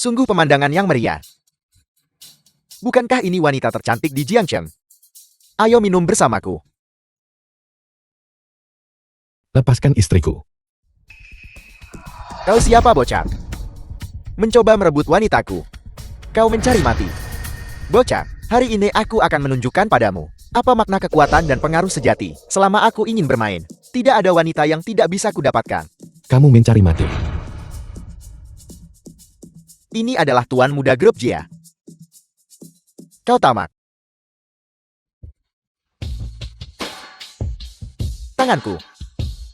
Sungguh pemandangan yang meriah. Bukankah ini wanita tercantik di Jiangchen? Ayo minum bersamaku. Lepaskan istriku. Kau siapa, bocah? Mencoba merebut wanitaku. Kau mencari mati. Bocah, hari ini aku akan menunjukkan padamu apa makna kekuatan dan pengaruh sejati. Selama aku ingin bermain, tidak ada wanita yang tidak bisa kudapatkan. Kamu mencari mati. Ini adalah tuan muda grup Jia. Kau tamak. Tanganku.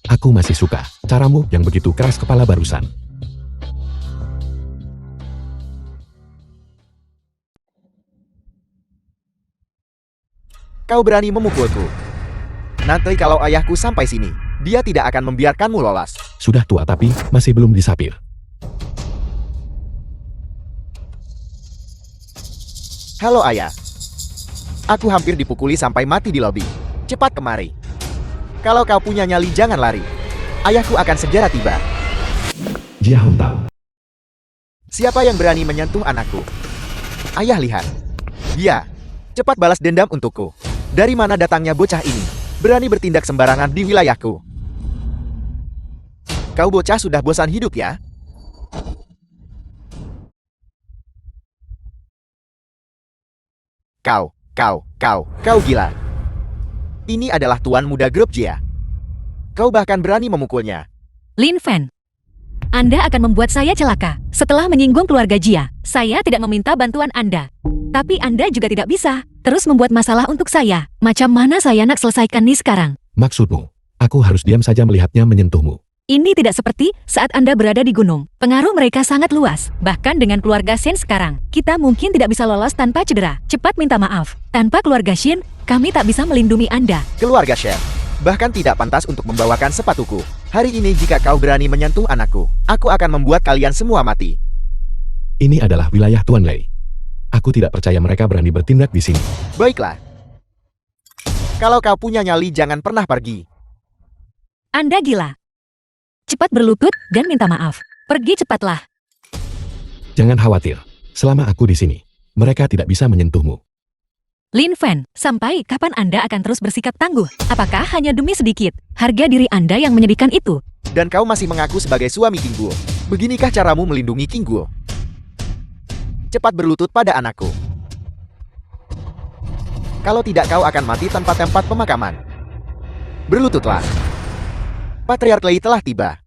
Aku masih suka caramu yang begitu keras kepala barusan. Kau berani memukulku. Nanti kalau ayahku sampai sini, dia tidak akan membiarkanmu lolos. Sudah tua tapi masih belum disapir. Halo ayah. Aku hampir dipukuli sampai mati di lobi. Cepat kemari. Kalau kau punya nyali jangan lari. Ayahku akan segera tiba. Jia Hontao. Siapa yang berani menyentuh anakku? Ayah lihat. Dia. Cepat balas dendam untukku. Dari mana datangnya bocah ini? Berani bertindak sembarangan di wilayahku. Kau bocah sudah bosan hidup ya? Kau gila. Ini adalah tuan muda grup Jia. Kau bahkan berani memukulnya. Lin Fan, Anda akan membuat saya celaka. Setelah menyinggung keluarga Jia, saya tidak meminta bantuan Anda. Tapi Anda juga tidak bisa terus membuat masalah untuk saya. Macam mana saya nak selesaikan ini sekarang? Maksudmu, aku harus diam saja melihatnya menyentuhmu. Ini tidak seperti saat Anda berada di gunung. Pengaruh mereka sangat luas. Bahkan dengan keluarga Shin sekarang, kita mungkin tidak bisa lolos tanpa cedera. Cepat minta maaf. Tanpa keluarga Shin, kami tak bisa melindungi Anda. Keluarga Shen bahkan tidak pantas untuk membawakan sepatuku. Hari ini jika kau berani menyentuh anakku, aku akan membuat kalian semua mati. Ini adalah wilayah Tuan Lei. Aku tidak percaya mereka berani bertindak di sini. Baiklah. Kalau kau punya nyali jangan pernah pergi. Anda gila. Cepat berlutut dan minta maaf. Pergi cepatlah. Jangan khawatir. Selama aku di sini, mereka tidak bisa menyentuhmu. Lin Fan, sampai kapan Anda akan terus bersikap tangguh? Apakah hanya demi sedikit harga diri Anda yang menyedihkan itu? Dan kau masih mengaku sebagai suami King Guo. Beginikah caramu melindungi King Guo? Cepat berlutut pada anakku. Kalau tidak kau akan mati tanpa tempat pemakaman. Berlututlah. Patriark Lei telah tiba.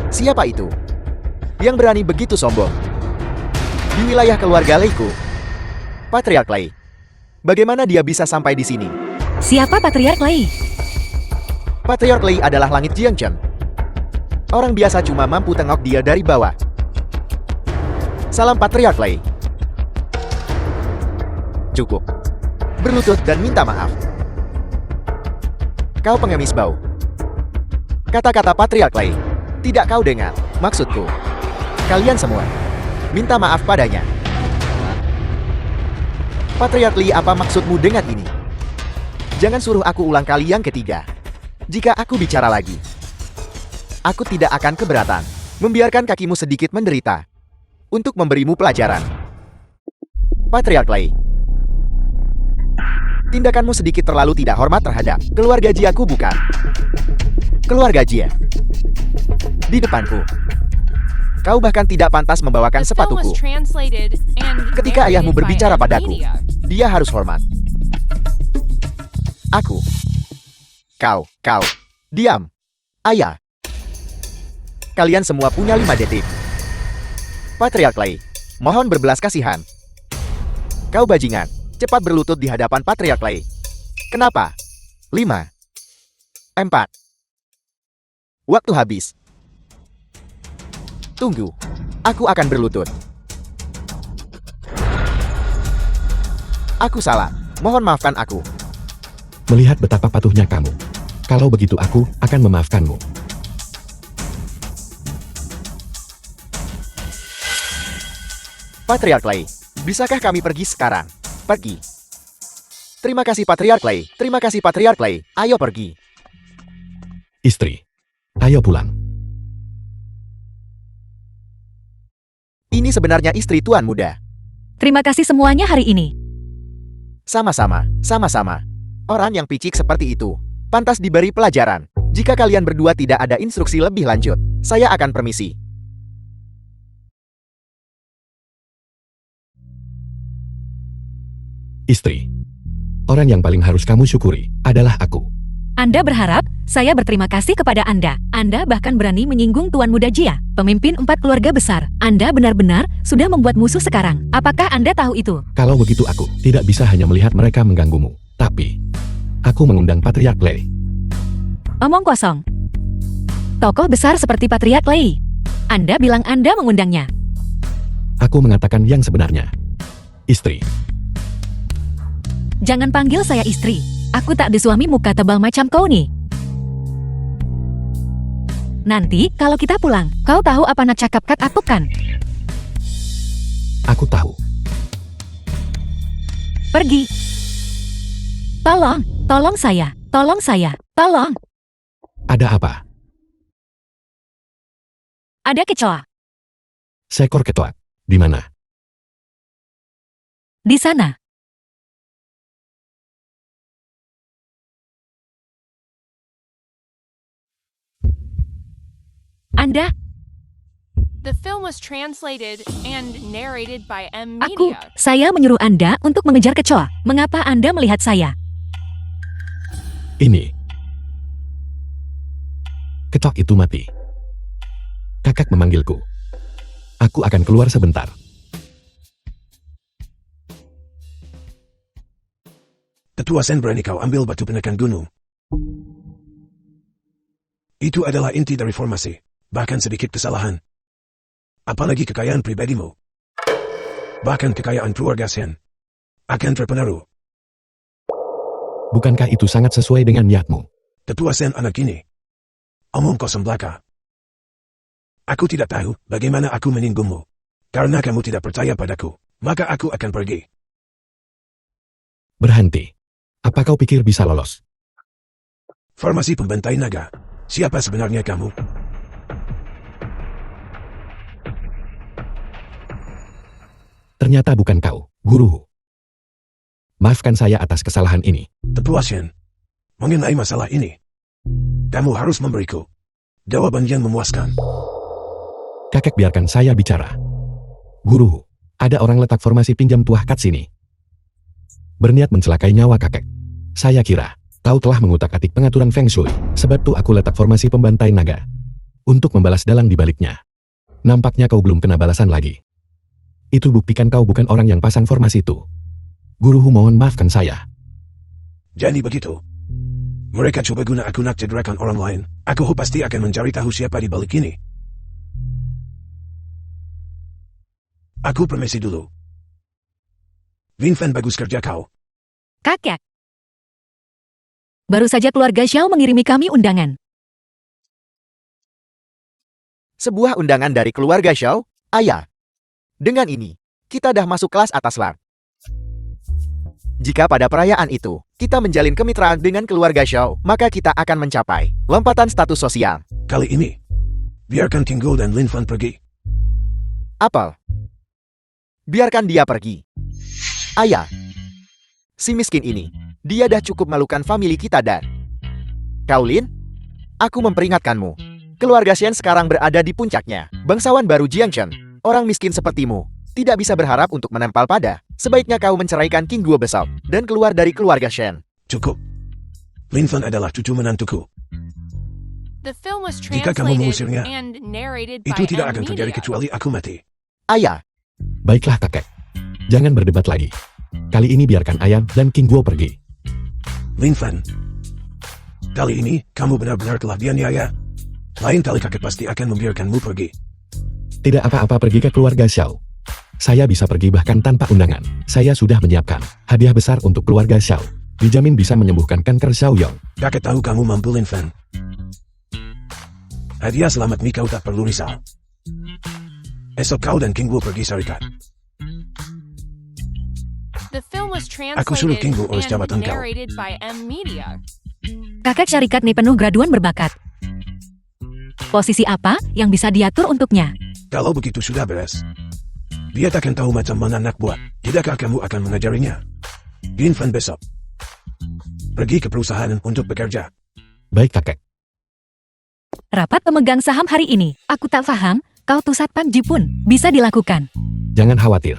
Siapa itu? Yang berani begitu sombong? Di wilayah keluarga Leiku. Patriark Lei. Bagaimana dia bisa sampai di sini? Siapa Patriark Lei? Patriark Lei adalah langit Jiangchen. Orang biasa cuma mampu tengok dia dari bawah. Salam Patriark Lei. Cukup. Berlutut dan minta maaf. Kau pengemis bau. Kata-kata Patriark Lei. Tidak kau dengar. Maksudku. Kalian semua. Minta maaf padanya. Patriark Lei, apa maksudmu dengan ini? Jangan suruh aku ulang kali yang ketiga. Jika aku bicara lagi, aku tidak akan keberatan membiarkan kakimu sedikit menderita untuk memberimu pelajaran. Patriark Lei. Tindakanmu sedikit terlalu tidak hormat terhadap keluarga Jiaku, bukan? Keluarga Jia. Di depanku. Kau bahkan tidak pantas membawakan sepatuku. Ketika ayahmu berbicara padaku, dia harus hormat. Aku. Kau. Diam. Ayah. Kalian semua punya 5 detik. Patriark Lei, mohon berbelas kasihan. Kau bajingan. Cepat berlutut di hadapan Patriark Lei. Kenapa? 5. 4. Waktu habis. Tunggu. Aku akan berlutut. Aku salah. Mohon maafkan aku. Melihat betapa patuhnya kamu. Kalau begitu aku akan memaafkanmu. Patriark Lei, bisakah kami pergi sekarang? Pergi. Terima kasih Patriark Lei. Terima kasih Patriark Lei. Ayo pergi. Istri. Ayo pulang. Ini sebenarnya istri tuan muda. Terima kasih semuanya hari ini. Sama-sama, sama-sama. Orang yang picik seperti itu pantas diberi pelajaran. Jika kalian berdua tidak ada instruksi lebih lanjut, saya akan permisi. Istri. Orang yang paling harus kamu syukuri adalah aku. Anda berharap saya berterima kasih kepada Anda. Anda bahkan berani menyinggung Tuan Muda Jia, pemimpin 4 keluarga besar. Anda benar-benar sudah membuat musuh sekarang. Apakah Anda tahu itu? Kalau begitu aku tidak bisa hanya melihat mereka mengganggumu. Tapi, aku mengundang Patriark Lei. Omong kosong. Tokoh besar seperti Patriark Lei. Anda bilang Anda mengundangnya. Aku mengatakan yang sebenarnya. Istri. Jangan panggil saya istri. Aku tak ada suami muka tebal macam kau nih. Nanti kalau kita pulang, kau tahu apa nak cakap kat aku kan? Aku tahu. Pergi. Tolong, tolong saya, tolong. Ada apa? Ada kecoa. Seekor kecoa. Di mana? Di sana. Anda, The film was translated and narrated by M aku, Media. saya menyuruh Anda untuk mengejar kecoa. Mengapa Anda melihat saya? Ini. Kecoa itu mati. Kakak memanggilku. Aku akan keluar sebentar. Tetua Sen, berani kau ambil batu penekan gunung. Itu adalah inti dari formasi. Bahkan sedikit kesalahan. Apalagi kekayaan pribadimu. Bahkan kekayaan keluarga Sen akan terpengaruh. Bukankah itu sangat sesuai dengan niatmu? Tetua Sen, anak ini omong kosong belaka. Aku tidak tahu bagaimana aku menyinggungmu. Karena kamu tidak percaya padaku, maka aku akan pergi. Berhenti. Apa kau pikir bisa lolos? Formasi pembantai naga. Siapa sebenarnya kamu? Ternyata bukan kau, guruku. Maafkan saya atas kesalahan ini. Tetua Sen, mengenai masalah ini, kamu harus memberiku jawaban yang memuaskan. Kakek, biarkan saya bicara. Guruku, ada orang letak formasi pinjam tuah kat sini. Berniat mencelakai nyawa kakek. Saya kira kau telah mengutak-atik pengaturan Feng Shui, sebab tu aku letak formasi pembantai naga. Untuk membalas dalang di baliknya. Nampaknya kau belum kena balasan lagi. Itu buktikan kau bukan orang yang pasang formasi itu. Guruku, mohon maafkan saya. Jadi begitu. Mereka coba guna aku nak cederakan orang lain. Aku pasti akan mencari tahu siapa di balik ini. Aku permisi dulu. Lin Fan, bagus kerja kau. Kakek. Baru saja keluarga Xiao mengirimi kami undangan. Sebuah undangan dari keluarga Xiao, ayah. Dengan ini, kita dah masuk kelas atas lang. Jika pada perayaan itu, kita menjalin kemitraan dengan keluarga Xiao, maka kita akan mencapai lompatan status sosial. Kali ini, biarkan Tinggul dan Lin Fan pergi. Apel. Biarkan dia pergi. Ayah. Si miskin ini, dia dah cukup malukan famili kita dan... Kau Lin, aku memperingatkanmu. Keluarga Shen sekarang berada di puncaknya. Bangsawan baru Jiangchen, orang miskin sepertimu, tidak bisa berharap untuk menempel pada. Sebaiknya kau menceraikan King Guo besok dan keluar dari keluarga Shen. Cukup. Lin Fan adalah cucu menantuku. The film was Jika kamu translated mengusirnya, and narrated by Itu tidak M akan terjadi Media. kecuali aku mati. Ayah. Baiklah kakek. Jangan berdebat lagi. Kali ini biarkan ayah dan King Guo pergi. Lin Fan, kali ini kamu benar-benar telah dianiaya. Lain kali kakek pasti akan membiarkanmu pergi. Tidak apa-apa, pergi ke keluarga Xiao. Saya bisa pergi bahkan tanpa undangan. Saya sudah menyiapkan hadiah besar untuk keluarga Xiao. Dijamin bisa menyembuhkan kanker Xiaoyong. Kakek tahu kamu mampu, Lin Fan. Hadiah selamat mi, kau tak perlu risau. Esok kau dan King Guo pergi syarikat. The film was Aku suruh translated King Guo urus and jabatan kau. narrated by M Media. Kakek syarikat nih penuh graduan berbakat. Posisi apa yang bisa diatur untuknya? Kalau begitu sudah beres. Dia takkan tahu macam mana nak buat. Tidakkah kamu akan mengajarinya? Infan besok. Pergi ke perusahaan untuk bekerja. Baik kakek. Rapat pemegang saham hari ini. Aku tak paham, kau tuh Satpam Jipun. Bisa dilakukan. Jangan khawatir.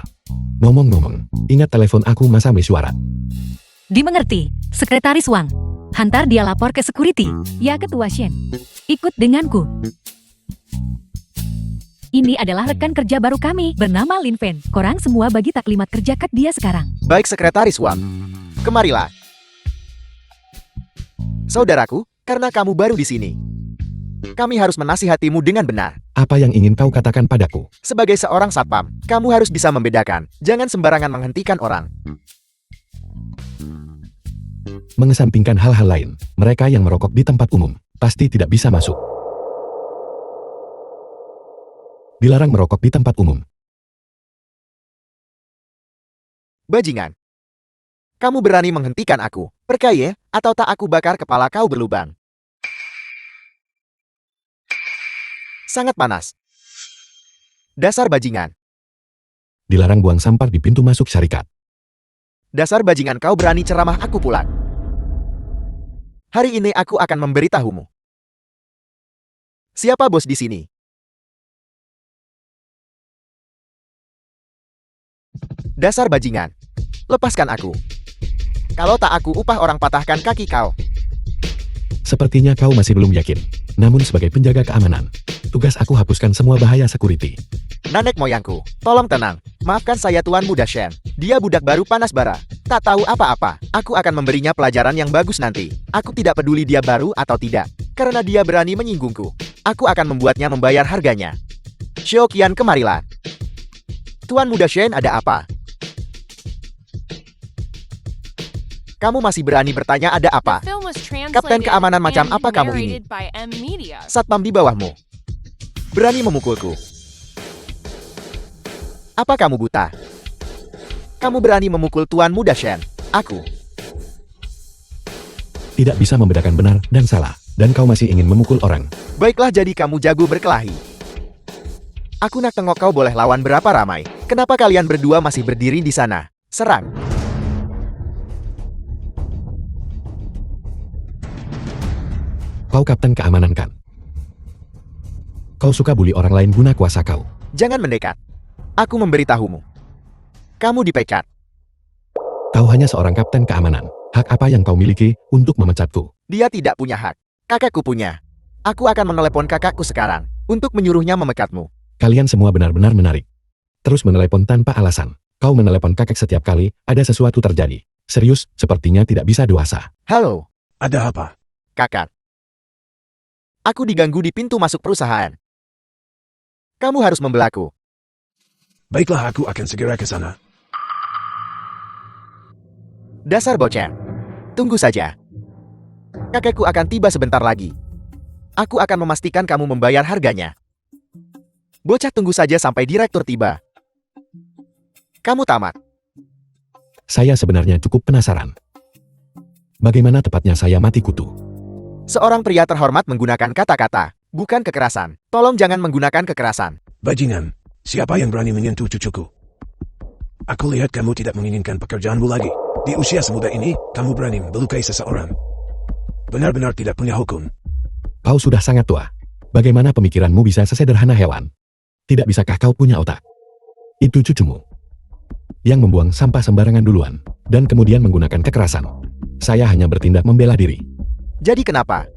Ngomong-ngomong, ingat telepon aku masa mesyuarat. Dimengerti, Sekretaris Wang. Hantar dia lapor ke security. Ya Ketua Shen. Ikut denganku. Ini adalah rekan kerja baru kami, bernama Lin Fen. Korang semua bagi taklimat kerja kat dia sekarang. Baik Sekretaris Wang. Kemarilah. Saudaraku, karena kamu baru di sini, kami harus menasihatimu dengan benar. Apa yang ingin kau katakan padaku? Sebagai seorang satpam, kamu harus bisa membedakan. Jangan sembarangan menghentikan orang. Mengesampingkan hal-hal lain, mereka yang merokok di tempat umum pasti tidak bisa masuk. Dilarang merokok di tempat umum. Bajingan. Kamu berani menghentikan aku, perkaya, atau tak aku bakar kepala kau berlubang. Sangat panas. Dasar bajingan. Dilarang buang sampah di pintu masuk syarikat. Dasar bajingan kau berani ceramah aku pulang. Hari ini aku akan memberitahumu. Siapa bos di sini? Dasar bajingan. Lepaskan aku. Kalau tak aku upah orang patahkan kaki kau. Sepertinya kau masih belum yakin. Namun sebagai penjaga keamanan, tugas aku hapuskan semua bahaya security. Nanek moyangku, tolong tenang. Maafkan saya Tuan Muda Shen. Dia budak baru panas bara. Tak tahu apa-apa. Aku akan memberinya pelajaran yang bagus nanti. Aku tidak peduli dia baru atau tidak. Karena dia berani menyinggungku. Aku akan membuatnya membayar harganya. Xiaoqian, kemarilah. Tuan Muda Shen, ada apa? Kamu masih berani bertanya ada apa? The film was translated Kapten keamanan macam and apa kamu ini? narrated by M Media. Satpam di bawahmu. Berani memukulku. Apa kamu buta? Kamu berani memukul Tuan Muda Shen. Aku. Tidak bisa membedakan benar dan salah, dan kau masih ingin memukul orang. Baiklah, jadi kamu jago berkelahi. Aku nak tengok kau boleh lawan berapa ramai. Kenapa kalian berdua masih berdiri di sana? Serang. Kau kapten keamanan kan? Kau suka bully orang lain guna kuasa kau. Jangan mendekat. Aku memberitahumu. Kamu dipecat. Kau hanya seorang kapten keamanan. Hak apa yang kau miliki untuk memecatku? Dia tidak punya hak. Kakakku punya. Aku akan menelepon kakakku sekarang untuk menyuruhnya memekatmu. Kalian semua benar-benar menarik. Terus menelepon tanpa alasan. Kau menelepon kakek setiap kali ada sesuatu terjadi. Serius, sepertinya tidak bisa dewasa. Halo, Ada apa? kakak. Aku diganggu di pintu masuk perusahaan. Kamu harus membelaku. Baiklah, aku akan segera ke sana. Dasar bocah. Tunggu saja. Kakekku akan tiba sebentar lagi. Aku akan memastikan kamu membayar harganya. Bocah, tunggu saja sampai direktur tiba. Kamu tamat. Saya sebenarnya cukup penasaran. Bagaimana tepatnya saya mati kutu? Seorang pria terhormat menggunakan kata-kata, bukan kekerasan. Tolong jangan menggunakan kekerasan. Bajingan, siapa yang berani menyentuh cucuku? Aku lihat kamu tidak menginginkan pekerjaanmu lagi. Di usia semuda ini, kamu berani melukai seseorang. Benar-benar tidak punya hukum. Kau sudah sangat tua. Bagaimana pemikiranmu bisa sesederhana hewan? Tidak bisakah kau punya otak? Itu cucumu yang membuang sampah sembarangan duluan, dan kemudian menggunakan kekerasan. Saya hanya bertindak membela diri. Jadi kenapa?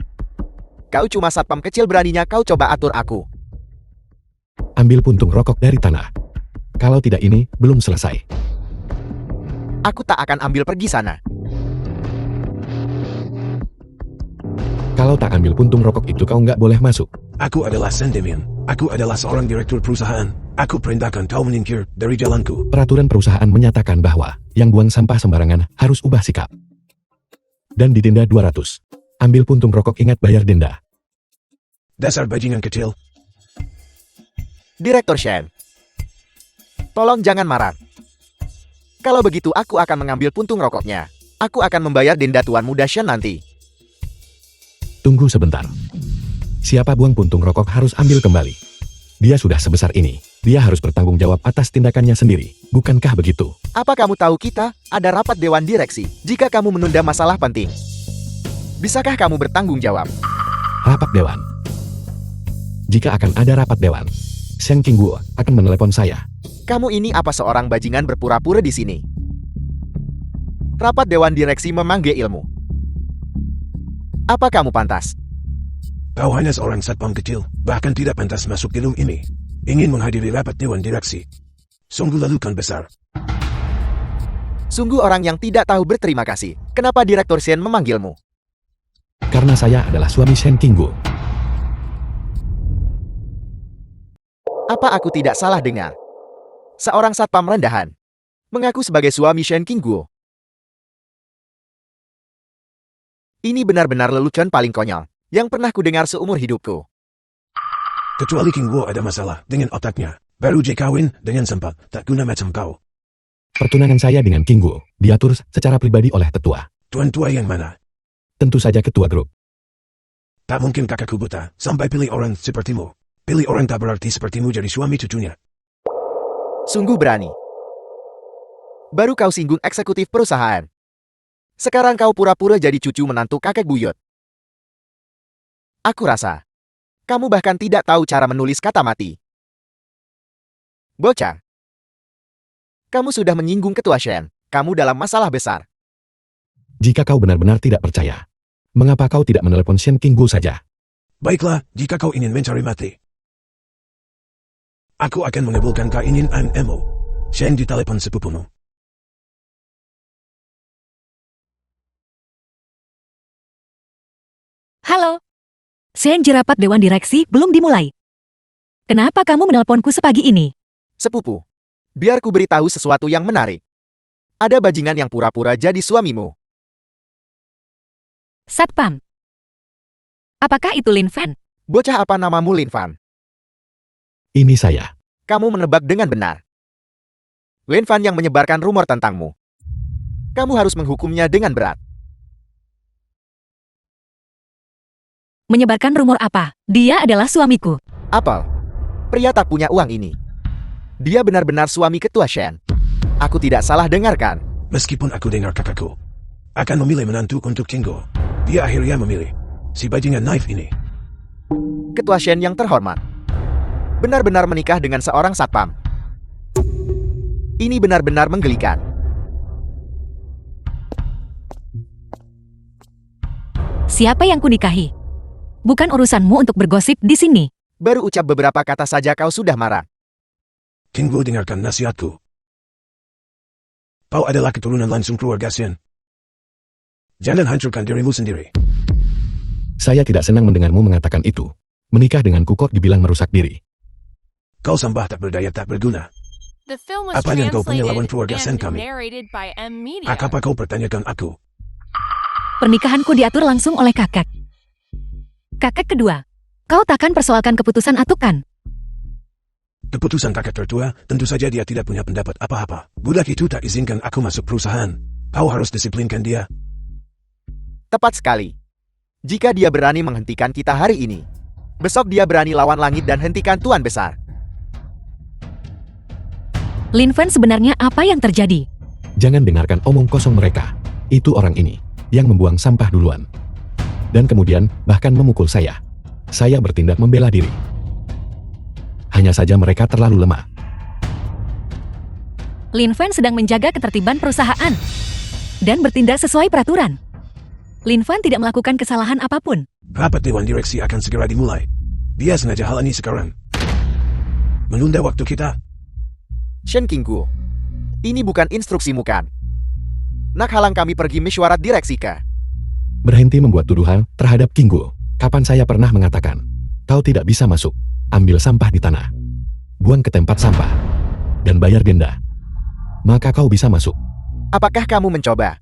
Kau cuma satpam kecil, beraninya kau coba atur aku. Ambil puntung rokok dari tanah. Kalau tidak, ini belum selesai. Aku tak akan ambil pergi sana. Kalau tak ambil puntung rokok itu, kau nggak boleh masuk. Aku adalah Sendemian. Aku adalah seorang direktur perusahaan. Aku perintahkan kau menyingkir dari jalanku. Peraturan perusahaan menyatakan bahwa yang buang sampah sembarangan harus ubah sikap. Dan didenda 200. Ambil puntung rokok, ingat bayar denda. Dasar bajingan kecil. Direktur Shen, tolong jangan marah. Kalau begitu aku akan mengambil puntung rokoknya. Aku akan membayar denda Tuan Muda Shen nanti. Tunggu sebentar. Siapa buang puntung rokok harus ambil kembali. Dia sudah sebesar ini, dia harus bertanggung jawab atas tindakannya sendiri, bukankah begitu? Apa kamu tahu kita ada rapat dewan direksi jika kamu menunda masalah penting? Bisakah kamu bertanggung jawab? Rapat dewan. Jika akan ada rapat dewan, Shen Qingguo akan menelepon saya. Kamu ini apa seorang bajingan berpura-pura di sini? Rapat dewan direksi memanggil ilmu. Apa kamu pantas? Kau hanya seorang satpam kecil, bahkan tidak pantas masuk gedung ini. Ingin menghadiri rapat dewan direksi. Sungguh lalukan besar. Sungguh orang yang tidak tahu berterima kasih. Kenapa Direktur Shen memanggilmu? Karena saya adalah suami Shen Qingguo. Apa aku tidak salah dengar? Seorang satpam rendahan mengaku sebagai suami Shen Qingguo. Ini benar-benar lelucon paling konyol yang pernah kudengar seumur hidupku. Kecuali Qingguo ada masalah dengan otaknya. Baru je kawin dengan sempat, tak guna macam kau. Pertunangan saya dengan Qingguo diatur secara pribadi oleh tetua. Tuan tua yang mana? Tentu saja ketua grup. Tak mungkin kakakku buta, sampai pilih orang sepertimu. Pilih orang tak berarti sepertimu jadi suami cucunya. Sungguh berani. Baru kau singgung eksekutif perusahaan. Sekarang kau pura-pura jadi cucu menantu kakek buyut. Aku rasa, kamu bahkan tidak tahu cara menulis kata mati. Bocah. Kamu sudah menyinggung ketua Shen. Kamu dalam masalah besar. Jika kau benar-benar tidak percaya, mengapa kau tidak menelepon Shen Qingguo saja? Baiklah, jika kau ingin mencari mati. Aku akan mengabulkan keinginanmu. Shen ditelepon sepupumu. Halo. Shen, rapat dewan direksi belum dimulai. Kenapa kamu menelponku sepagi ini? Sepupu, biar ku beritahu sesuatu yang menarik. Ada bajingan yang pura-pura jadi suamimu. Satpam. Apakah itu Lin Fan? Bocah apa namamu Lin Fan? Ini saya. Kamu menebak dengan benar. Lin Fan yang menyebarkan rumor tentangmu. Kamu harus menghukumnya dengan berat. Menyebarkan rumor apa? Dia adalah suamiku. Apel, pria tak punya uang ini. Dia benar-benar suami ketua Shen. Aku tidak salah dengarkan. Meskipun aku dengar kakakku akan memilih menantu untuk Qingguo, dia akhirnya memilih si bajingan knife ini. Ketua Shen yang terhormat benar-benar menikah dengan seorang satpam. Ini benar-benar menggelikan. Siapa yang kunikahi? Bukan urusanmu untuk bergosip di sini. Baru ucap beberapa kata saja kau sudah marah. Qingguo, dengarkan nasihatku. Kau adalah keturunan langsung keluarga Shen. Jangan hancurkan dirimu sendiri. Saya tidak senang mendengarmu mengatakan itu. Menikah dengan kukok dibilang merusak diri. Kau sambah tak berdaya tak berguna. The film was Apa yang kau punya lawan translated keluarga Shen and kami? narrated by M Media. Apa kau pertanyakan aku? Pernikahanku diatur langsung oleh kakek. Kakek kedua. Kau takkan persoalkan keputusan atukan. Keputusan kakak tertua, tentu saja dia tidak punya pendapat apa-apa. Budak itu tak izinkan aku masuk perusahaan. Kau harus disiplinkan dia. Tepat sekali. Jika dia berani menghentikan kita hari ini, besok dia berani lawan langit dan hentikan Tuan Besar. Lin Fan, sebenarnya apa yang terjadi? Jangan dengarkan omong kosong mereka. Itu orang ini yang membuang sampah duluan. Dan kemudian bahkan memukul saya. Saya bertindak membela diri. Hanya saja mereka terlalu lemah. Lin Fan sedang menjaga ketertiban perusahaan dan bertindak sesuai peraturan. Lin Fan tidak melakukan kesalahan apapun. Rapat dewan direksi akan segera dimulai. Dia sengaja hal ini sekarang. Menunda waktu kita. Shen Qingguo, ini bukan instruksimu kan? Nak halang kami pergi mesyuarat direksi kah? Berhenti membuat tuduhan terhadap Qingguo. Kapan saya pernah mengatakan, kau tidak bisa masuk, ambil sampah di tanah, buang ke tempat sampah, dan bayar denda. Maka kau bisa masuk. Apakah kamu mencoba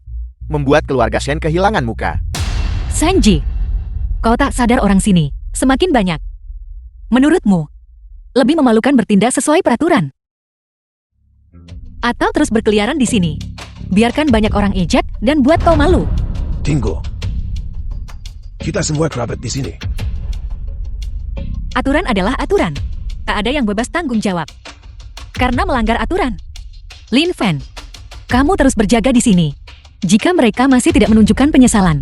membuat keluarga Shen kehilangan muka? Sanji, kau tak sadar orang sini semakin banyak. Menurutmu, lebih memalukan bertindak sesuai peraturan? Atau terus berkeliaran di sini? Biarkan banyak orang ejek dan buat kau malu. Qingguo. Kita semua kerabat di sini. Aturan adalah aturan. Tak ada yang bebas tanggung jawab. Karena melanggar aturan. Lin Fan, kamu terus berjaga di sini. Jika mereka masih tidak menunjukkan penyesalan,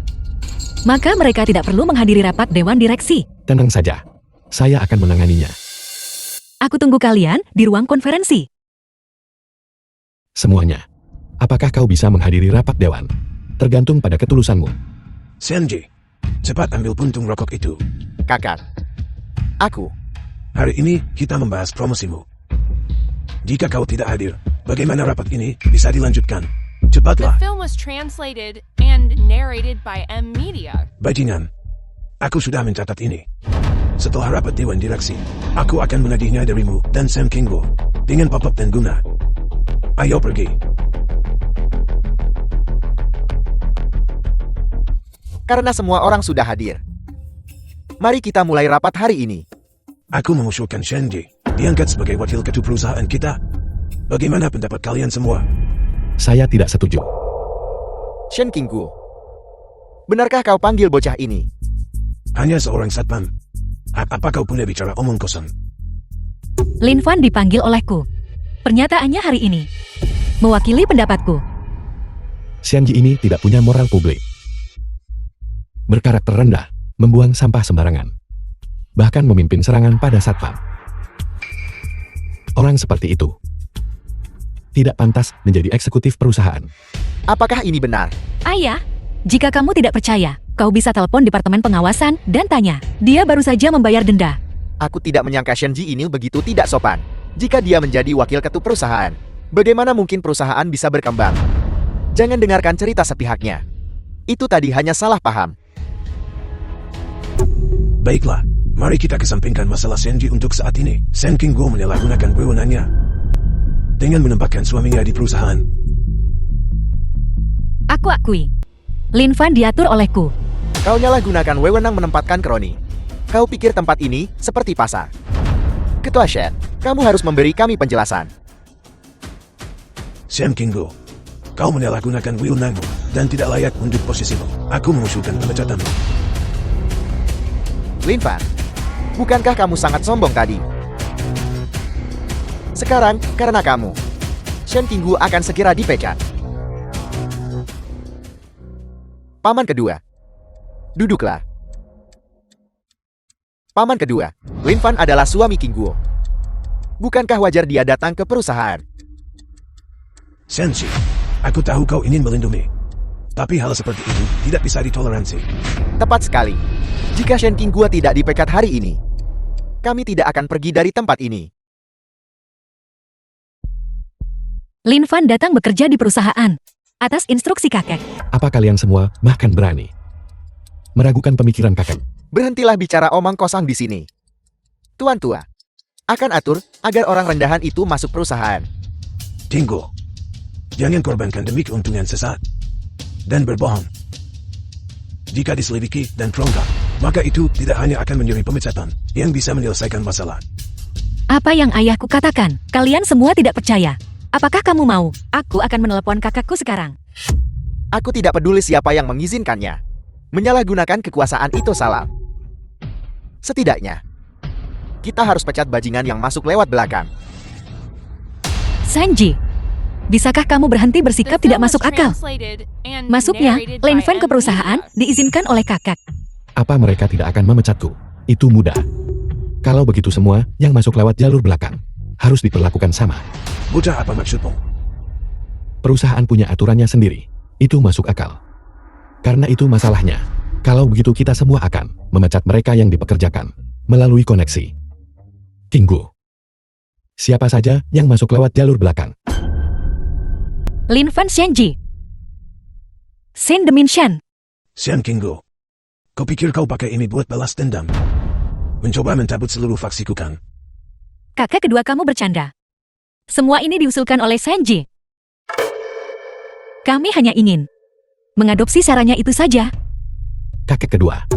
maka mereka tidak perlu menghadiri rapat Dewan Direksi. Tenang saja. Saya akan menanganinya. Aku tunggu kalian di ruang konferensi. Semuanya. Apakah kau bisa menghadiri rapat dewan? Tergantung pada ketulusanmu. Senji, cepat ambil puntung rokok itu. Kakak. Aku. Hari ini kita membahas promosimu. Jika kau tidak hadir, bagaimana rapat ini bisa dilanjutkan? The Cepatlah. film was translated and narrated by M Media. Bajingan, aku sudah mencatat ini. Setelah rapat Dewan Direksi, aku akan menagihnya darimu dan Sam Kingwo dengan pop-up dan guna. Ayo pergi. Karena semua orang sudah hadir. Mari kita mulai rapat hari ini. Aku mengusulkan Shenji diangkat sebagai wakil ketua perusahaan kita. Bagaimana pendapat kalian semua? Saya tidak setuju. Shen Qinggu. Benarkah kau panggil bocah ini? Hanya seorang satpam. Apa kau punya bicara omong kosong? Lin Fan dipanggil olehku. Pernyataannya hari ini mewakili pendapatku. Xianji ini tidak punya moral publik. Berkarakter rendah, membuang sampah sembarangan. Bahkan memimpin serangan pada satpam. Orang seperti itu tidak pantas menjadi eksekutif perusahaan. Apakah ini benar? Ayah, jika kamu tidak percaya, kau bisa telepon Departemen Pengawasan dan tanya. Dia baru saja membayar denda. Aku tidak menyangka Shenji ini begitu tidak sopan. Jika dia menjadi wakil ketua perusahaan, bagaimana mungkin perusahaan bisa berkembang? Jangan dengarkan cerita sepihaknya. Itu tadi hanya salah paham. Baiklah, mari kita kesampingkan masalah Shenji untuk saat ini. Sam Kingwo menyalahgunakan wewenangnya dengan menempatkan suaminya di perusahaan. Aku akui. Lin Fan diatur olehku. Kau nyalahgunakan wewenang menempatkan Kroni. Kau pikir tempat ini seperti pasar? Ketua Shen, kamu harus memberi kami penjelasan. Sam Kingwo, kau menyalahgunakan wewenangmu dan tidak layak untuk posisimu. Aku mengusulkan pemecatanmu. Lin Fan, bukankah kamu sangat sombong tadi? Sekarang, karena kamu, Shen Qinggu akan segera dipecat. Paman kedua. Duduklah. Paman kedua, Lin Fan adalah suami Qinggu. Bukankah wajar dia datang ke perusahaan? Senshi, aku tahu kau ingin melindungi. Tapi hal seperti itu tidak bisa ditoleransi. Tepat sekali. Jika Shen Qinggu tidak dipecat hari ini, kami tidak akan pergi dari tempat ini. Lin Fan datang bekerja di perusahaan atas instruksi kakek. Apa kalian semua bahkan berani meragukan pemikiran kakek? Berhentilah bicara omong kosong di sini. Tuan tua, akan atur agar orang rendahan itu masuk perusahaan. Kingwo, jangan korbankan demi keuntungan sesaat dan berbohong. Jika diselidiki dan terungkap, maka itu tidak hanya akan menjadi pemecatan yang bisa menyelesaikan masalah. Apa yang ayahku katakan, kalian semua tidak percaya. Apakah kamu mau? Aku akan menelepon kakakku sekarang. Aku tidak peduli siapa yang mengizinkannya. Menyalahgunakan kekuasaan itu salah. Setidaknya, kita harus pecat bajingan yang masuk lewat belakang. Sanji, bisakah kamu berhenti bersikap tidak masuk akal? Masuknya, Lin Fan ke perusahaan diizinkan oleh kakak. Apa mereka tidak akan memecatku? Itu mudah. Kalau begitu semua yang masuk lewat jalur belakang harus diperlakukan sama. Bocah, apa maksudmu? Perusahaan punya aturannya sendiri. Itu masuk akal. Karena itu masalahnya. Kalau begitu kita semua akan memecat mereka yang dipekerjakan melalui koneksi. Kinggu. Siapa saja yang masuk lewat jalur belakang? Lin Fan Shenji. Shen Deminshan. Sam Kingwo, kau pikir kau pakai ini buat balas dendam? Mencoba mencabut seluruh faksiku kan? Kakak kedua kamu bercanda. Semua ini diusulkan oleh Senji. Kami hanya ingin mengadopsi caranya itu saja. Kakek kedua.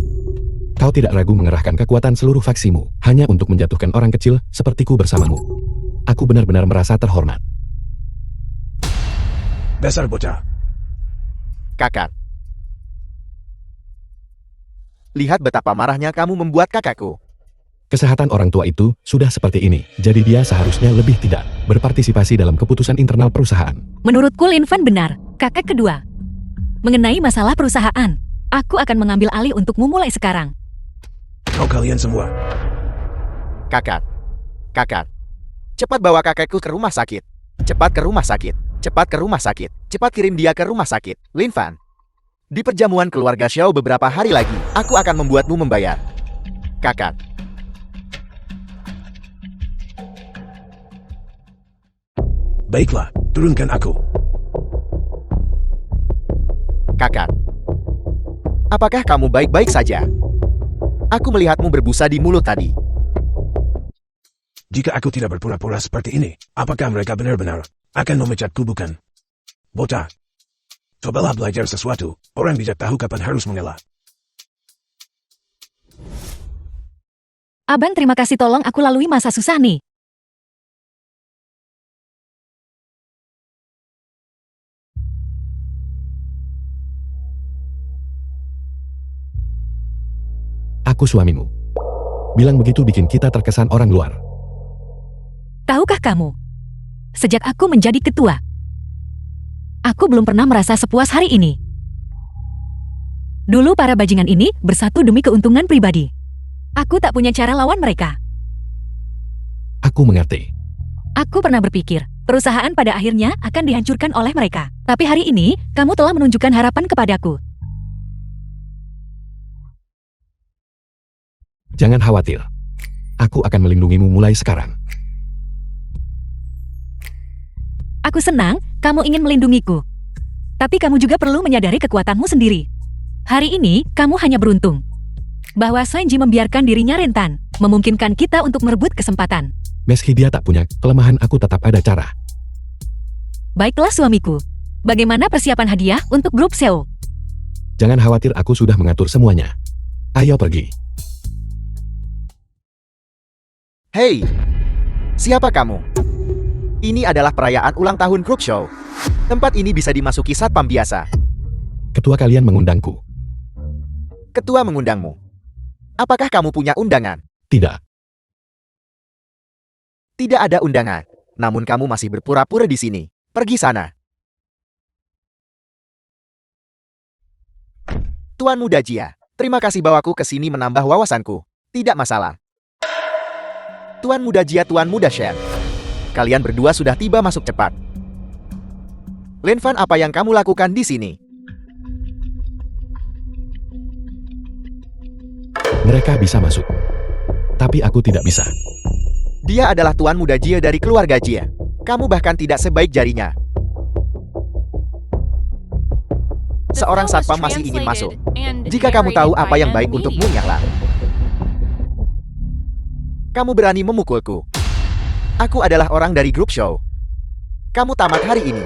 Kau tidak ragu mengerahkan kekuatan seluruh faksimu hanya untuk menjatuhkan orang kecil sepertiku bersamamu. Aku benar-benar merasa terhormat. Dasar bocah. Kakak. Lihat betapa marahnya kamu membuat kakakku. Kesehatan orang tua itu sudah seperti ini, jadi dia seharusnya lebih tidak berpartisipasi dalam keputusan internal perusahaan. Menurutku Lin Fan benar, kakek kedua. Mengenai masalah perusahaan, aku akan mengambil alih untukmu mulai sekarang. Kau kalian semua. Kakak. Kakak. Cepat bawa kakekku ke rumah sakit. Cepat ke rumah sakit. Cepat ke rumah sakit. Cepat kirim dia ke rumah sakit. Lin Fan. Di perjamuan keluarga Xiao beberapa hari lagi, aku akan membuatmu membayar. Kakak. Baiklah, turunkan aku. Kakak. Apakah kamu baik-baik saja? Aku melihatmu berbusa di mulut tadi. Jika aku tidak berpura-pura seperti ini, apakah mereka benar-benar akan memecatku bukan? Bocah. Cobalah belajar sesuatu, orang bijak tahu kapan harus mengalah. Abang terima kasih, tolong aku lalui masa susah nih. Aku suamimu. Bilang begitu bikin kita terkesan orang luar. Tahukah kamu? Sejak aku menjadi ketua, aku belum pernah merasa sepuas hari ini. Dulu para bajingan ini bersatu demi keuntungan pribadi. Aku tak punya cara lawan mereka. Aku mengerti. Aku pernah berpikir, perusahaan pada akhirnya akan dihancurkan oleh mereka. Tapi hari ini, kamu telah menunjukkan harapan kepadaku. Jangan khawatir. Aku akan melindungimu mulai sekarang. Aku senang kamu ingin melindungiku. Tapi kamu juga perlu menyadari kekuatanmu sendiri. Hari ini, kamu hanya beruntung bahwa Sanji membiarkan dirinya rentan, memungkinkan kita untuk merebut kesempatan. Meski dia tak punya kelemahan, aku tetap ada cara. Baiklah suamiku. Bagaimana persiapan hadiah untuk grup Seo? Jangan khawatir, aku sudah mengatur semuanya. Ayo pergi. Hei, siapa kamu? Ini adalah perayaan ulang tahun grup show. Tempat ini bisa dimasuki satpam biasa. Ketua kalian mengundangku. Ketua mengundangmu. Apakah kamu punya undangan? Tidak. Tidak ada undangan. Namun kamu masih berpura-pura di sini. Pergi sana. Tuan Muda Jia, terima kasih bawaku ke sini menambah wawasanku. Tidak masalah. Tuan Muda Jia, Tuan Muda Shen. Kalian berdua sudah tiba, masuk cepat. Lin Fan, apa yang kamu lakukan di sini? Mereka bisa masuk. Tapi aku tidak bisa. Dia adalah Tuan Muda Jia dari keluarga Jia. Kamu bahkan tidak sebaik jarinya. The Seorang film was satpam masih ingin masuk. translated and Jika kamu tahu narrated apa by yang Anne baik untukmu, Lee. nyala. Kamu berani memukulku. Aku adalah orang dari grup show. Kamu tamat hari ini.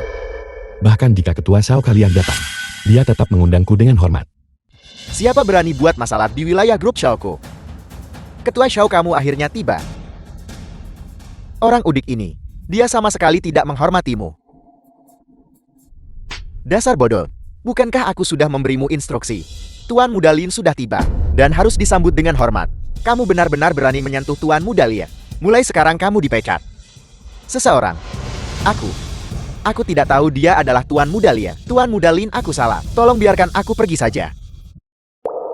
Bahkan jika ketua Sao kalian datang, dia tetap mengundangku dengan hormat. Siapa berani buat masalah di wilayah grup showku? Ketua show kamu akhirnya tiba. Orang udik ini, dia sama sekali tidak menghormatimu. Dasar bodoh, bukankah aku sudah memberimu instruksi? Tuan Muda Lin sudah tiba, dan harus disambut dengan hormat. Kamu benar-benar berani menyentuh Tuan Muda Lin. Mulai sekarang kamu dipecat. Seseorang. Aku tidak tahu dia adalah Tuan Muda Lin. Tuan Muda Lin, aku salah. Tolong biarkan aku pergi saja.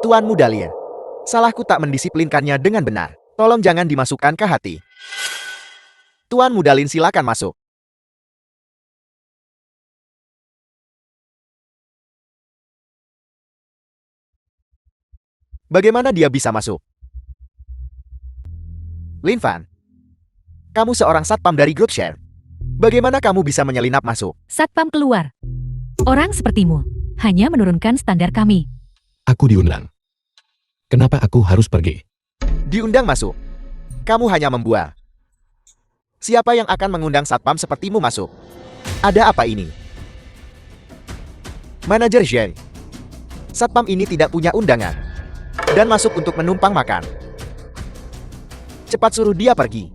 Tuan Muda Lin. Salahku tak mendisiplinkannya dengan benar. Tolong jangan dimasukkan ke hati. Tuan Muda Lin, silakan masuk. Bagaimana dia bisa masuk? Lin Fan, kamu seorang satpam dari grup share. Bagaimana kamu bisa menyelinap masuk? Satpam keluar. Orang sepertimu hanya menurunkan standar kami. Aku diundang. Kenapa aku harus pergi? Diundang masuk. Kamu hanya membual. Siapa yang akan mengundang satpam sepertimu masuk? Ada apa ini? Manajer Sherry. Satpam ini tidak punya undangan. Dan masuk untuk menumpang makan. Cepat suruh dia pergi.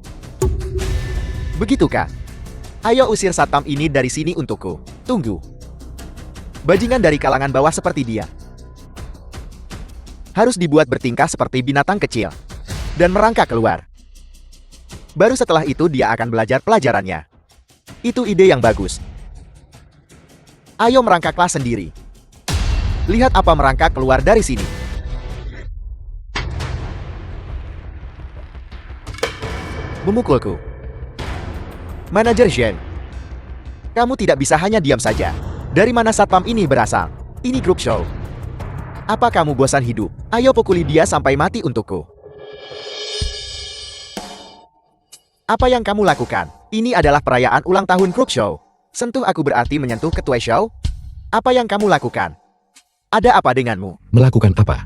Begitukah? Ayo usir satpam ini dari sini untukku. Tunggu. Bajingan dari kalangan bawah seperti dia harus dibuat bertingkah seperti binatang kecil. dan merangkak keluar. Baru setelah itu dia akan belajar pelajarannya. Itu ide yang bagus. Ayo merangkaklah sendiri. Lihat apa merangkak keluar dari sini. Memukulku. Manajer Shen, kamu tidak bisa hanya diam saja. Dari mana satpam ini berasal? Ini grup show. Apa kamu bosan hidup? Ayo pukuli dia sampai mati untukku. Apa yang kamu lakukan? Ini adalah perayaan ulang tahun grup show. Sentuh aku berarti menyentuh ketua show? Apa yang kamu lakukan? Ada apa denganmu? Melakukan apa?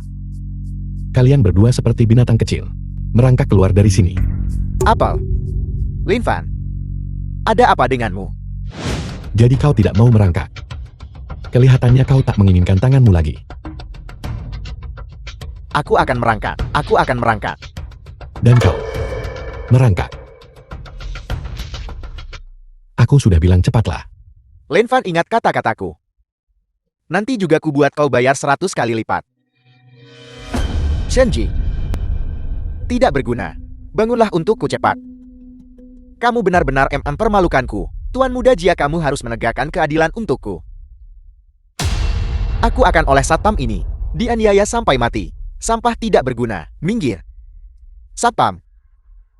Kalian berdua seperti binatang kecil. Merangkak keluar dari sini. Apel, Lin Fan, ada apa denganmu? Jadi kau tidak mau merangkak. Kelihatannya kau tak menginginkan tanganmu lagi. Aku akan merangkak. Aku akan merangkak. Dan kau merangkak. Aku sudah bilang cepatlah. Lin Fan ingat kata-kataku. Nanti juga ku buat kau bayar 100 kali lipat. Shenji, tidak berguna. Bangunlah untukku cepat. Kamu benar-benar mempermalukanku. Tuan muda Jia, kamu harus menegakkan keadilan untukku. Aku akan oleh satpam ini dianiaya sampai mati. Sampah tidak berguna. Minggir. Satpam,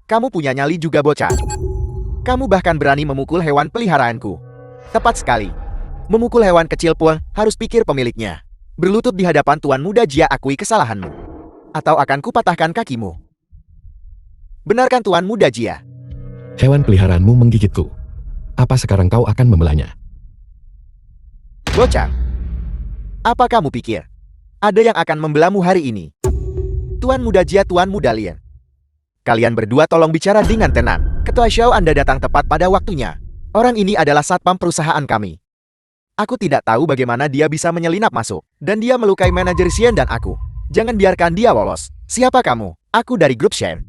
kamu punya nyali juga bocah. Kamu bahkan berani memukul hewan peliharaanku. Tepat sekali. Memukul hewan kecil pun harus pikir pemiliknya. Berlutut di hadapan Tuan muda Jia, akui kesalahanmu. Atau akan kupatahkan kakimu. Benarkan Tuan muda Jia? Hewan peliharaanmu menggigitku. Apa sekarang kau akan membelanya? Bocah, apa kamu pikir? Ada yang akan membelamu hari ini? Tuan muda Jia, Tuan muda Lin. Kalian berdua tolong bicara dengan tenang. Ketua show Anda datang tepat pada waktunya. Orang ini adalah satpam perusahaan kami. Aku tidak tahu bagaimana dia bisa menyelinap masuk. Dan dia melukai manajer Shen dan aku. Jangan biarkan dia lolos. Siapa kamu? Aku dari grup Shen.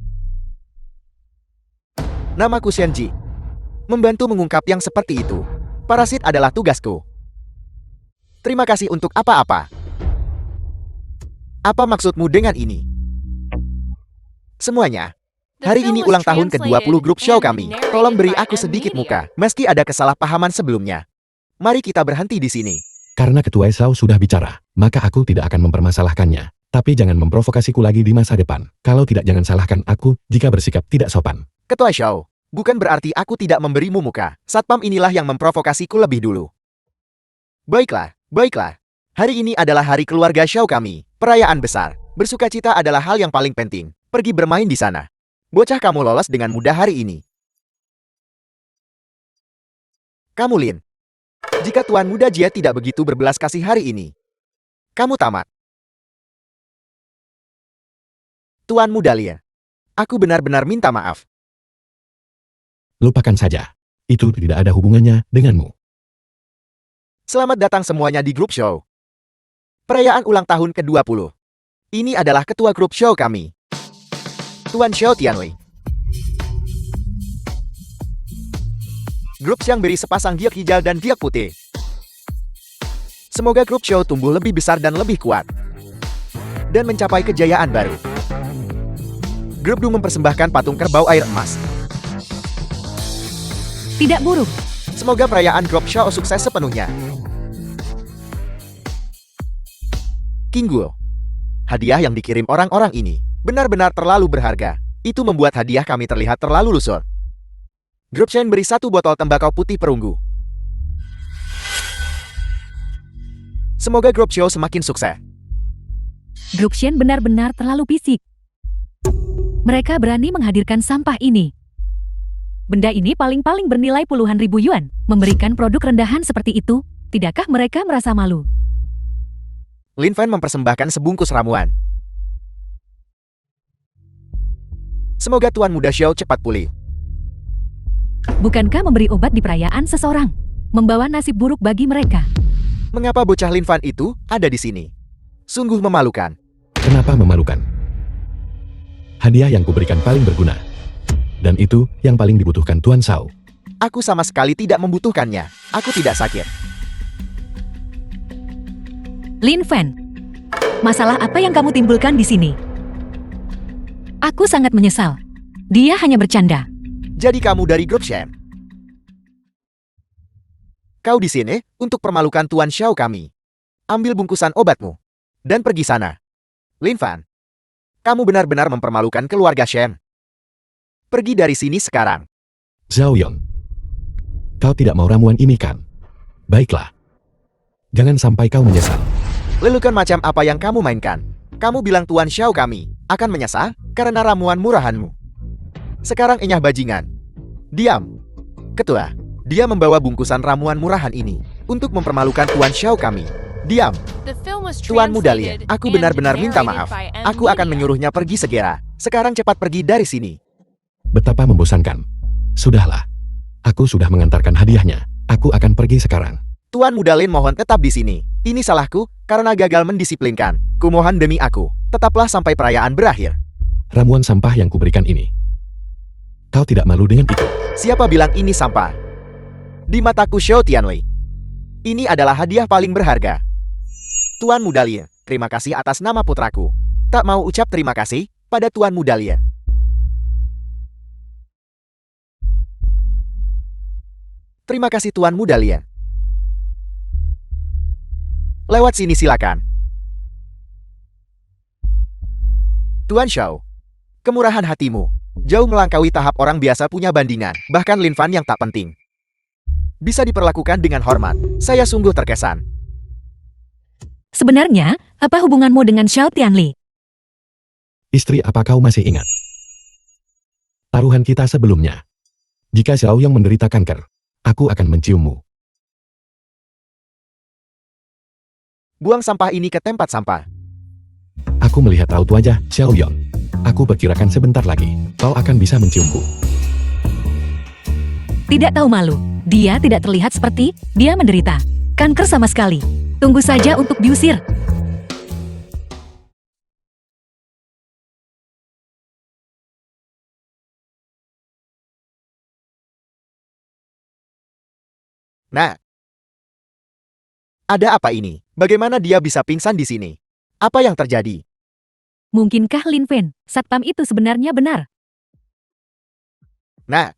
Namaku Shenji. Membantu mengungkap yang seperti itu. Parasit adalah tugasku. Terima kasih untuk apa-apa. Apa maksudmu dengan ini? Semuanya. Hari ini ulang tahun ke-20 grup show kami. Tolong beri aku sedikit muka, meski ada kesalahpahaman sebelumnya. Mari kita berhenti di sini. Karena ketua Esau sudah bicara, maka aku tidak akan mempermasalahkannya. Tapi jangan memprovokasiku lagi di masa depan. Kalau tidak, jangan salahkan aku jika bersikap tidak sopan. Ketua show, bukan berarti aku tidak memberimu muka. Satpam inilah yang memprovokasiku lebih dulu. Baiklah, baiklah. Hari ini adalah hari keluarga show kami. Perayaan besar. Bersukacita adalah hal yang paling penting. Pergi bermain di sana. Bocah, kamu lolos dengan mudah hari ini. Kamu Lin. Jika Tuan muda Jia tidak begitu berbelas kasih hari ini, kamu tamat. Tuan muda Lin, aku benar-benar minta maaf. Lupakan saja. Itu tidak ada hubungannya denganmu. Selamat datang semuanya di grup show. Perayaan ulang tahun ke-20. Ini adalah ketua grup show kami, Tuan Xiao Tianwei. Grup yang beri sepasang giok hijau dan giok putih. Semoga grup show tumbuh lebih besar dan lebih kuat. Dan mencapai kejayaan baru. Grup Du mempersembahkan patung kerbau air emas. Tidak buruk. Semoga perayaan grup show sukses sepenuhnya. King Guo. Hadiah yang dikirim orang-orang ini benar-benar terlalu berharga. Itu membuat hadiah kami terlihat terlalu lusuh. Grup Shen beri 1 botol tembakau putih perunggu. Semoga grup show semakin sukses. Grup Shen benar-benar terlalu fisik. Mereka berani menghadirkan sampah ini. Benda ini paling-paling bernilai puluhan ribu yuan. Memberikan produk rendahan seperti itu, tidakkah mereka merasa malu? Lin Fan mempersembahkan sebungkus ramuan. Semoga Tuan muda Xiao cepat pulih. Bukankah memberi obat di perayaan seseorang membawa nasib buruk bagi mereka? Mengapa bocah Lin Fan itu ada di sini? Sungguh memalukan. Kenapa memalukan? Hadiah yang kuberikan paling berguna. Dan itu yang paling dibutuhkan Tuan Shao. Aku sama sekali tidak membutuhkannya. Aku tidak sakit. Lin Fan, masalah apa yang kamu timbulkan di sini? Aku sangat menyesal. Dia hanya bercanda. Jadi kamu dari grup Shen. Kau di sini untuk permalukan Tuan Xiao kami. Ambil bungkusan obatmu. Dan pergi sana. Lin Fan. Kamu benar-benar mempermalukan keluarga Shen. Pergi dari sini sekarang. Zhao Yong. Kau tidak mau ramuan ini kan? Baiklah. Jangan sampai kau menyesal. Lelukan macam apa yang kamu mainkan? Kamu bilang Tuan Xiao kami akan menyesal karena ramuan murahanmu. Sekarang enyah bajingan. Diam. Ketua, dia membawa bungkusan ramuan murahan ini untuk mempermalukan Tuan Xiao kami. Diam. The film was Tuan Mudalia, translated aku and benar-benar minta narrated maaf. by M. Aku akan Media. menyuruhnya pergi segera. Sekarang cepat pergi dari sini. Betapa membosankan. Sudahlah. Aku sudah mengantarkan hadiahnya. Aku akan pergi sekarang. Tuan Mudalin mohon tetap di sini. Ini salahku karena gagal mendisiplinkan. Kumohon demi aku, tetaplah sampai perayaan berakhir. Ramuan sampah yang kuberikan ini. Kau tidak malu dengan itu? Siapa bilang ini sampah? Di mataku Xiao Tianwei, ini adalah hadiah paling berharga. Tuan Mudalia, terima kasih atas nama putraku. Tak mau ucap terima kasih pada Tuan Mudalia. Terima kasih Tuan Mudalia. Lewat sini silakan. Tuan Xiao, kemurahan hatimu jauh melampaui tahap orang biasa punya bandingan, bahkan Lin Fan yang tak penting. Bisa diperlakukan dengan hormat. Saya sungguh terkesan. Sebenarnya, apa hubunganmu dengan Xiao Tianli? Istri apa kau masih ingat? Taruhan kita sebelumnya. Jika Xiao yang menderita kanker, aku akan menciummu. Buang sampah ini ke tempat sampah. Aku melihat raut wajah Xiao Yong. Aku perkirakan sebentar lagi, kau akan bisa menciumku. Tidak tahu malu. Dia tidak terlihat seperti dia menderita kanker sama sekali. Tunggu saja untuk diusir. Nah, ada apa ini? Bagaimana dia bisa pingsan di sini? Apa yang terjadi? Mungkinkah Lin Fen, satpam itu sebenarnya benar? Nah,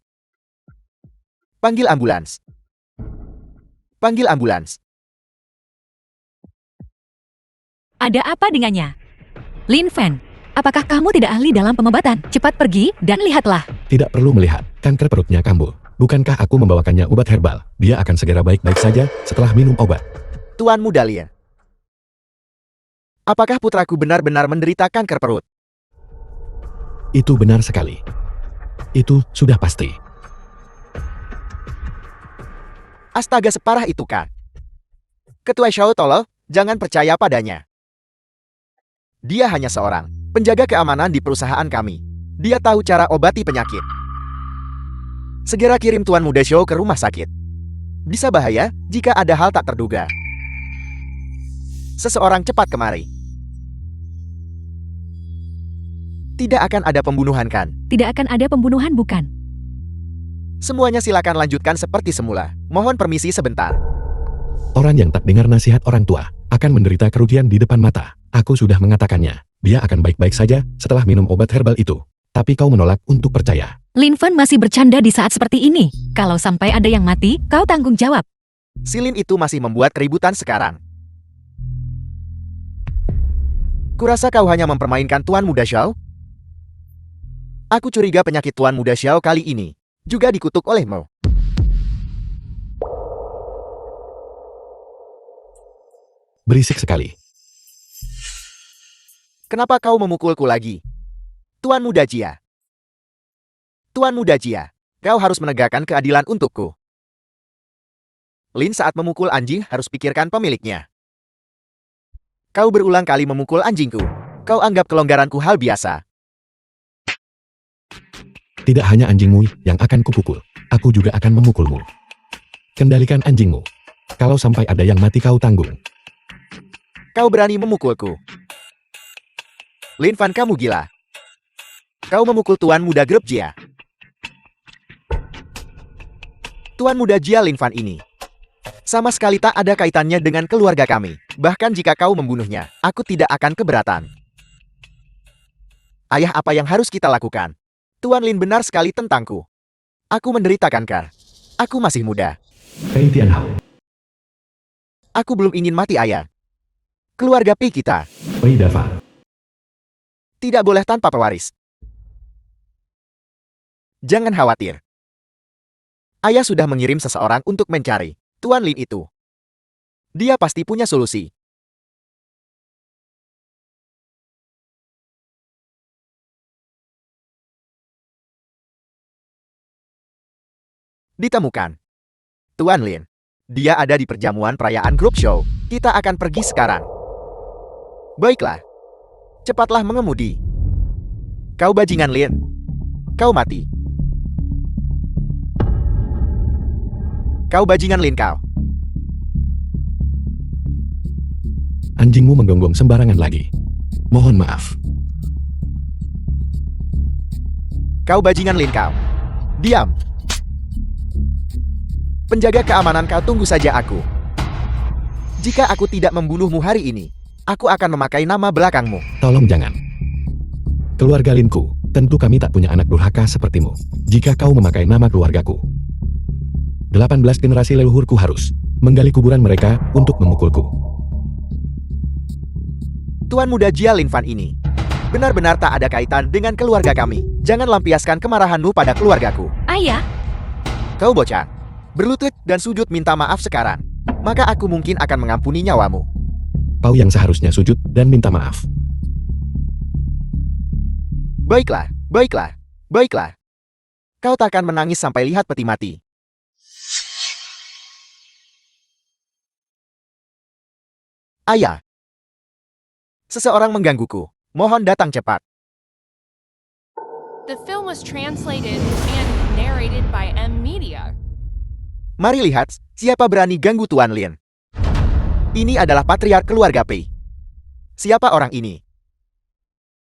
panggil ambulans. Panggil ambulans. Ada apa dengannya? Lin Fen, apakah kamu tidak ahli dalam pengobatan? Cepat pergi dan lihatlah. Tidak perlu melihat, kanker perutnya kambuh. Bukankah aku membawakannya obat herbal? Dia akan segera baik-baik saja setelah minum obat. Tuan Mudalia. Apakah putraku benar-benar menderita kanker perut? Itu benar sekali. Itu sudah pasti. Astaga, separah itu kan? Ketua Xiao tolol, jangan percaya padanya. Dia hanya seorang penjaga keamanan di perusahaan kami. Dia tahu cara obati penyakit. Segera kirim Tuan Muda Xiao ke rumah sakit. Bisa bahaya jika ada hal tak terduga. Seseorang cepat kemari. Tidak akan ada pembunuhan kan? Tidak akan ada pembunuhan bukan? Semuanya silakan lanjutkan seperti semula. Mohon permisi sebentar. Orang yang tak dengar nasihat orang tua akan menderita kerugian di depan mata. Aku sudah mengatakannya. Dia akan baik-baik saja setelah minum obat herbal itu. Tapi kau menolak untuk percaya. Lin Fen masih bercanda di saat seperti ini. Kalau sampai ada yang mati, kau tanggung jawab. Silin itu masih membuat keributan sekarang. Kurasa kau hanya mempermainkan Tuan Muda Xiao? Aku curiga penyakit Tuan Muda Xiao kali ini juga dikutuk olehmu. Berisik sekali. Kenapa kau memukulku lagi? Tuan Muda Jia. Tuan Muda Jia, kau harus menegakkan keadilan untukku. Lin saat memukul anjing harus pikirkan pemiliknya. Kau berulang kali memukul anjingku. Kau anggap kelonggaranku hal biasa. Tidak hanya anjingmu yang akan kupukul. Aku juga akan memukulmu. Kendalikan anjingmu. Kalau sampai ada yang mati kau tanggung. Kau berani memukulku. Lin Fan, kamu gila. Kau memukul Tuan Muda Grup Jia. Tuan Muda Jia Lin Fan ini sama sekali tak ada kaitannya dengan keluarga kami. Bahkan jika kau membunuhnya, aku tidak akan keberatan. Ayah, apa yang harus kita lakukan? Tuan Lin benar sekali tentangku. Aku menderita kanker. Aku masih muda. Pei Tianhao, Aku belum ingin mati, ayah. Keluarga Pei kita Pei Dava, tidak boleh tanpa pewaris. Jangan khawatir. Ayah sudah mengirim seseorang untuk mencari Tuan Lin itu. Dia pasti punya solusi. Ditemukan. Tuan Lin. Dia ada di perjamuan perayaan grup show. Kita akan pergi sekarang. Baiklah. Cepatlah mengemudi. Kau bajingan Lin. Kau mati. Kau bajingan Lin kau. anjingmu menggonggong sembarangan lagi. Mohon maaf. Kau bajingan Lin kau. Diam. Penjaga keamanan kau, tunggu saja aku. Jika aku tidak membunuhmu hari ini, aku akan memakai nama belakangmu. Tolong jangan. Keluarga Linku, tentu kami tak punya anak durhaka sepertimu. Jika kau memakai nama keluargaku, 18 generasi leluhurku harus menggali kuburan mereka untuk memukulku. Tuan muda Jia Lin Fan ini benar-benar tak ada kaitan dengan keluarga kami. Jangan lampiaskan kemarahanmu pada keluargaku. Ayah, Kau bocah, berlutut dan sujud minta maaf sekarang. Maka aku mungkin akan mengampuni nyawamu. Kau yang seharusnya sujud dan minta maaf. Baiklah, baiklah, baiklah. Kau takkan menangis sampai lihat peti mati. Ayah. Seseorang menggangguku. Mohon datang cepat. The film was translated and narrated by M Media. Mari lihat, siapa berani ganggu Tuan Lin. Ini adalah patriark keluarga Pei. Siapa orang ini?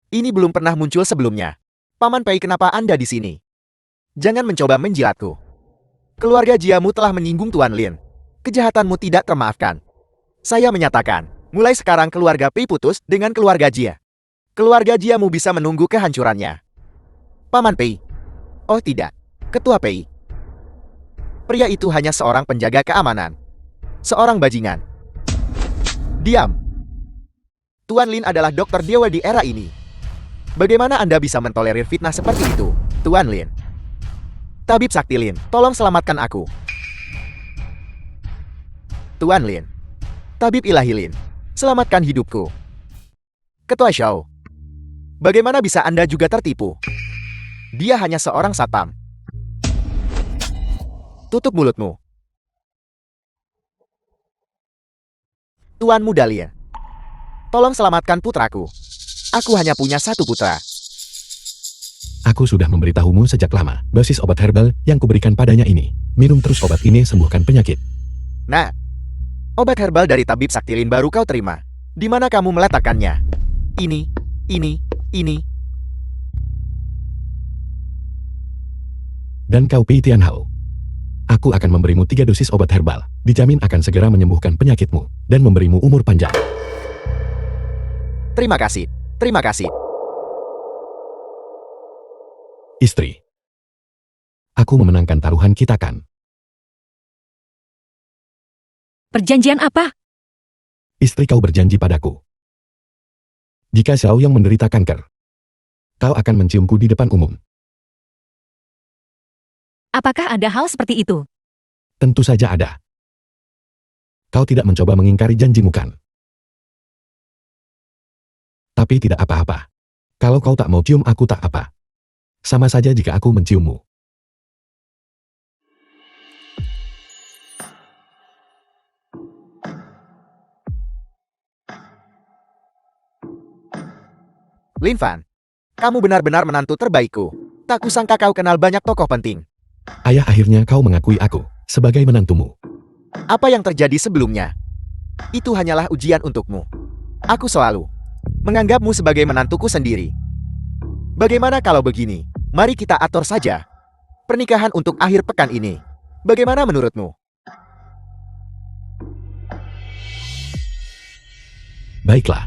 Ini belum pernah muncul sebelumnya. Paman Pei, kenapa Anda di sini? Jangan mencoba menjilatku. Keluarga Jiamu telah menyinggung Tuan Lin. Kejahatanmu tidak termaafkan. Saya menyatakan, mulai sekarang keluarga Pei putus dengan keluarga Jia. Keluarga Jiamu bisa menunggu kehancurannya. Paman Pei. Oh tidak, Ketua Pei. Pria itu hanya seorang penjaga keamanan. Seorang bajingan. Diam. Tuan Lin adalah dokter dewa di era ini. Bagaimana Anda bisa mentolerir fitnah seperti itu, Tuan Lin? Tabib Sakti Lin, tolong selamatkan aku. Tuan Lin. Tabib Ilahi Lin, selamatkan hidupku. Ketua Shao. Bagaimana bisa Anda juga tertipu? Dia hanya seorang satpam. Tutup mulutmu. Tuan muda Lin. Tolong selamatkan putraku. Aku hanya punya satu putra. Aku sudah memberitahumu sejak lama, dosis obat herbal yang kuberikan padanya ini. Minum terus obat ini sembuhkan penyakit. Nah, obat herbal dari tabib Sakti Lin baru kau terima. Di mana kamu meletakkannya? Ini. Dan kau Pei Tianhao. Aku akan memberimu 3 dosis obat herbal. Dijamin akan segera menyembuhkan penyakitmu dan memberimu umur panjang. Terima kasih. Terima kasih. Istri. Aku memenangkan taruhan kita kan? perjanjian apa? Istri kau berjanji padaku. Jika Xiao yang menderita kanker, kau akan menciumku di depan umum. Apakah ada hal seperti itu? Tentu saja ada. Kau tidak mencoba mengingkari janjimu kan? Tapi tidak apa-apa. Kalau kau tak mau cium aku tak apa. Sama saja jika aku menciummu. Lin Fan, kamu benar-benar menantu terbaikku. Tak kusangka kau kenal banyak tokoh penting. Ayah, akhirnya kau mengakui aku sebagai menantumu. Apa yang terjadi sebelumnya? Itu hanyalah ujian untukmu. Aku selalu menganggapmu sebagai menantuku sendiri. Bagaimana kalau begini? Mari kita atur saja pernikahan untuk akhir pekan ini. Bagaimana menurutmu? Baiklah.